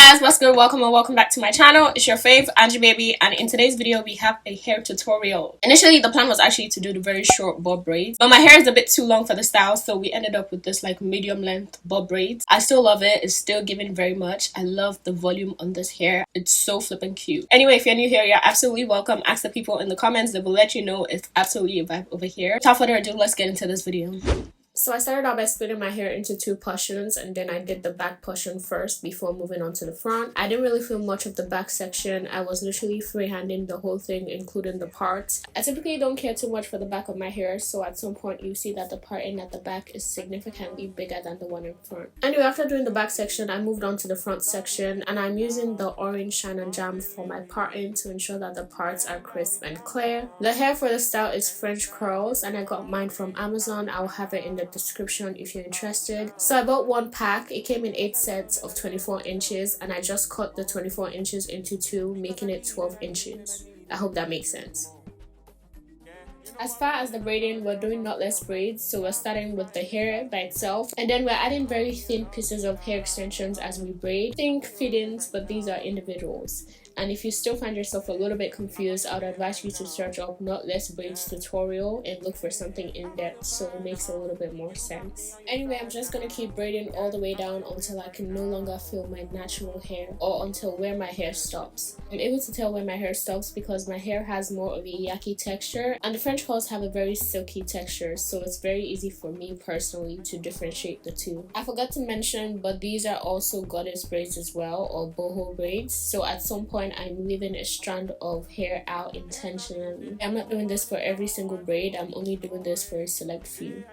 guys, what's good? Welcome and welcome back to my channel. It's your fave Angie baby, and in today's video we have a hair tutorial. Initially the plan was actually to do the very short bob braids, but my hair is a bit too long for the style, so we ended up with this like medium length bob braids. I still love it. It's still giving very much. I love the volume on this hair. It's so flippin' cute. Anyway, if you're new here, you're absolutely welcome. Ask the people in the comments. They will let you know it's absolutely a vibe over here. Without further ado, let's get into this video. So I started out by splitting my hair into two portions, and then I did the back portion first before moving on to the front. I didn't really feel much of the back section. I was literally freehanding the whole thing, including the parts. I typically don't care too much for the back of my hair, so at some point you see that the parting at the back is significantly bigger than the one in front. Anyway, after doing the back section, I moved on to the front section, and I'm using the orange shine and jam for my parting to ensure that the parts are crisp and clear. The hair for the style is French curls, and I got mine from Amazon. I'll have it in the description if you're interested. So I bought one pack. It came in 8 sets of 24 inches, and I just cut the 24 inches into 2, making it 12 inches. I hope that makes sense. As far as the braiding, we're doing knotless braids, so we're starting with the hair by itself, and then we're adding very thin pieces of hair extensions as we braid. Think fittings, but these are individuals. And if you still find yourself a little bit confused, I would advise you to search up knotless braids tutorial and look for something in depth so it makes a little bit more sense. Anyway, I'm just gonna keep braiding all the way down until I can no longer feel my natural hair, or until where my hair stops. I'm able to tell where my hair stops because my hair has more of a yucky texture, and the French curls have a very silky texture, so it's very easy for me personally to differentiate the two. I forgot to mention, but these are also goddess braids as well, or boho braids, so at some point I'm leaving a strand of hair out intentionally. I'm not doing this for every single braid. I'm only doing this for a select few.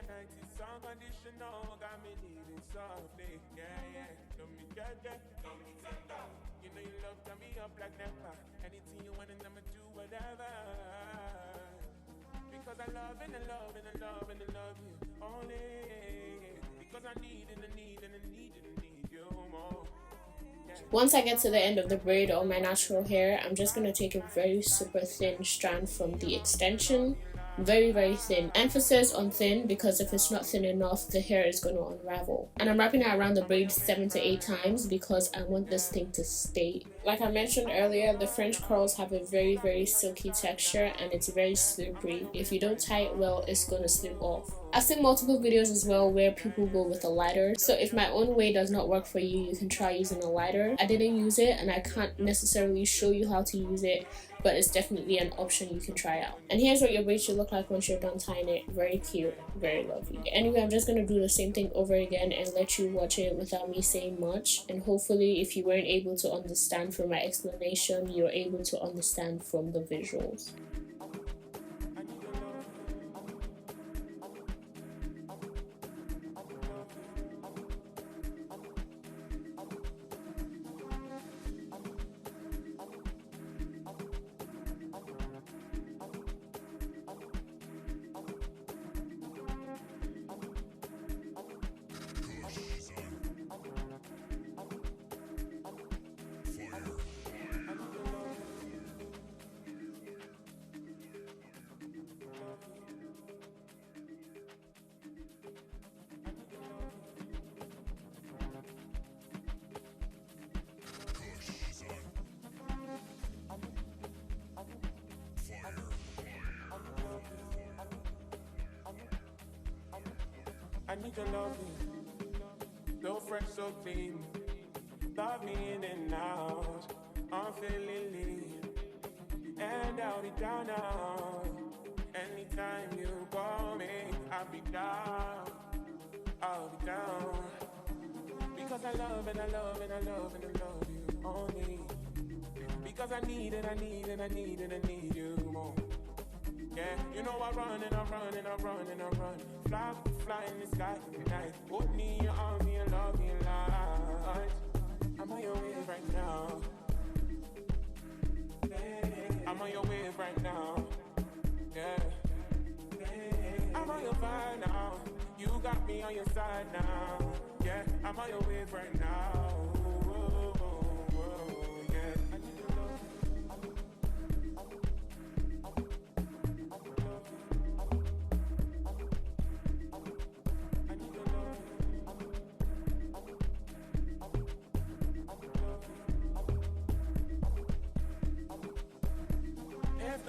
Once I get to the end of the braid or my natural hair, I'm just going to take a very super thin strand from the extension. Very thin. Emphasis on thin, because if it's not thin enough, the hair is going to unravel. And I'm wrapping it around the braid 7 to 8 times because I want this thing to stay. Like I mentioned earlier, the French curls have a very silky texture, and it's very slippery. If you don't tie it well, it's going to slip off. I've seen multiple videos as well where people go with a lighter, so if my own way does not work for you, you can try using a lighter. I didn't use it, and I can't necessarily show you how to use it, but it's definitely an option you can try out. And here's what your braid should look like once you're done tying it. Very cute, very lovely. Anyway, I'm just gonna do the same thing over again and let you watch it without me saying much, and hopefully if you weren't able to understand from my explanation, you're able to understand from the visuals. I need your loving, so fresh, so clean. Love me in and out, I'm feeling lean. And I'll be down now. Anytime you call me, I'll be down. I'll be down. Because I love and I love and I love and I love you only. Because I need it, I need it, I need it, I need you more. Yeah, you know I run and I run and I run and I run. Fly in the sky tonight. Put me in your arms and love me light. I'm on your wave right now. I'm on your wave right now. Yeah. I'm on your vibe now. You got me on your side now. Yeah, I'm on your wave right now. Yeah.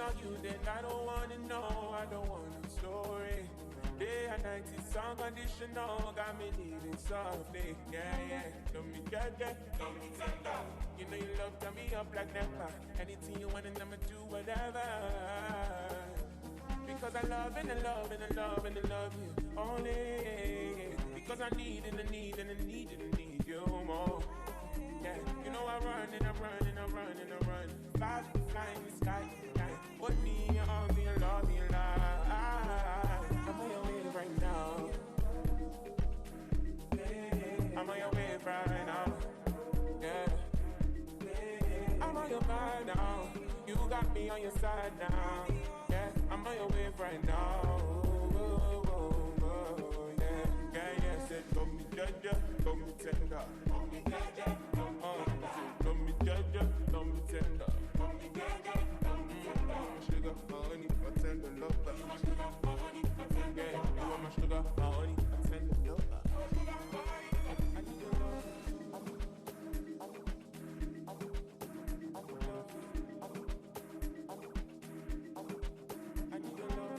not you, then I don't wanna know. I don't want no story. Day and night is unconditional. Got me needing softly. Yeah, yeah. Don't me judge, don't me tender. You know you love, turn me up like never. Anything you want and I'ma do whatever. Because I love and I love and I love and I love you only. Because I need and I need and I need and I need you more. Yeah, you know I run and I run and I run and I run. Fly in the sky, put me in your arms and your love me alive. I'm on your wave right now. I'm on your wave right now. Yeah, I'm on your mind now. You got me on your side now. Yeah, I'm on your wave right now. Yeah, yeah, said don't me judge, don't me tender. Don't me judge, don't me judge, don't me tender. Sugar, honey, my tender lover. Yeah, you are my sugar, honey, my tender lover. I need your love. I need your love.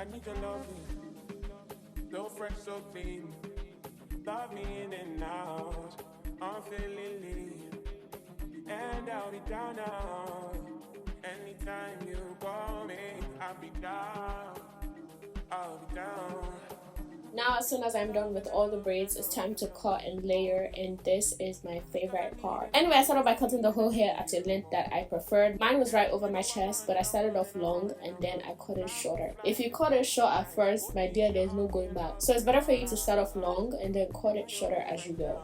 I need your loving, so fresh, so clean. Love me in and out, unfeelingly. And I'll be down now. Anytime you call me, I'll be down. I'll be down. Now, as soon as I'm done with all the braids, it's time to cut and layer, and this is my favorite part. Anyway, I started by cutting the whole hair at a length that I preferred. Mine was right over my chest, but I started off long and then I cut it shorter. If you cut it short at first, my dear, there's no going back. So it's better for you to start off long and then cut it shorter as you go.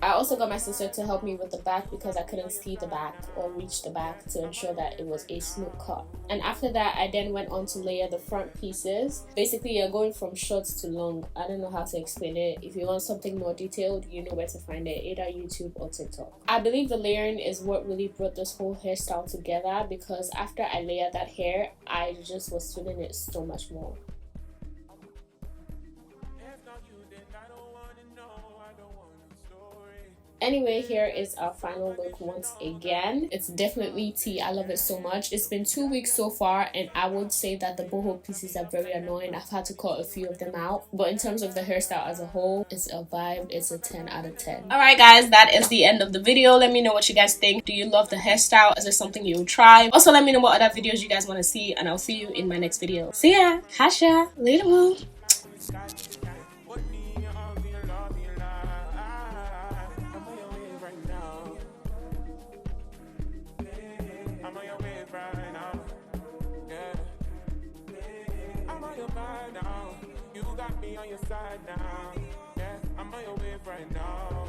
I also got my sister to help me with the back because I couldn't see the back or reach the back to ensure that it was a smooth cut. And after that, I then went on to layer the front pieces. Basically, you're going from short to long. I don't know how to explain it. If you want something more detailed, you know where to find it, either YouTube or TikTok. I believe the layering is what really brought this whole hairstyle together, because after I layered that hair, I just was feeling it so much more. Anyway, here is our final look once again. It's definitely tea. I love it so much. It's been 2 weeks so far, and I would say that the boho pieces are very annoying. I've had to cut a few of them out, but in terms of the hairstyle as a whole, it's a vibe. It's a 10 out of 10. Alright guys, that is the end of the video. Let me know what you guys think. Do you love the hairstyle? Is there something you'll try? Also, let me know what other videos you guys want to see, and I'll see you in my next video. See ya! Hasha! Later, boo! You got me on your side now. Yeah, I'm on your wave right now.